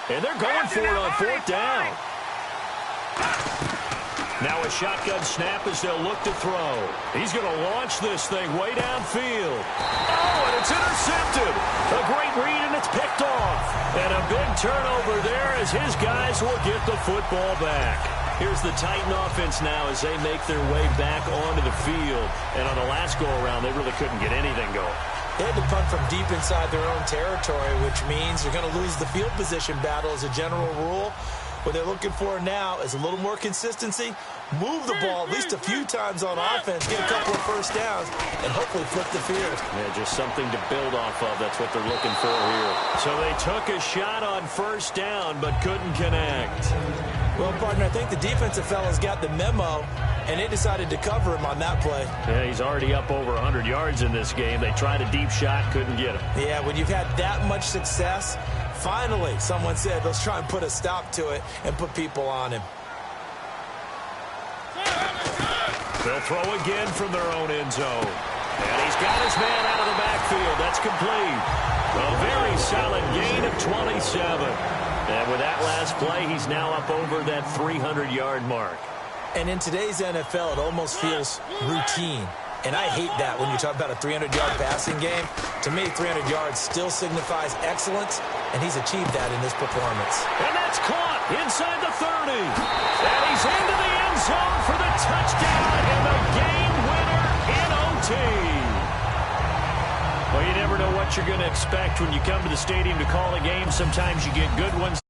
and they're going for it on 4th down. Now a shotgun snap as they'll look to throw. He's going to launch this thing way downfield. Oh, and it's intercepted. A great read, and it's picked off. And a big turnover there as his guys will get the football back. Here's the Titan offense now as they make their way back onto the field. And on the last go-around, they really couldn't get anything going. They had to punt from deep inside their own territory, which means they're going to lose the field position battle as a general rule. What they're looking for now is a little more consistency, move the ball at least a few times on offense, get a couple of first downs, and hopefully flip the field. Yeah, just something to build off of. That's what they're looking for here. So they took a shot on 1st down but couldn't connect. Well, partner, I think the defensive fellas got the memo, and they decided to cover him on that play. Yeah, he's already up over 100 yards in this game. They tried a deep shot, couldn't get him. Yeah, when you've had that much success, finally, someone said, let's try and put a stop to it and put people on him. They'll throw again from their own end zone. And he's got his man out of the backfield. That's complete. A very solid gain of 27. And with that last play, he's now up over that 300-yard mark. And in today's NFL, it almost feels routine. And I hate that when you talk about a 300-yard passing game. To me, 300 yards still signifies excellence, and he's achieved that in this performance. And that's caught inside the 30. And he's into the end zone for the what you're going to expect when you come to the stadium to call a game. Sometimes you get good ones.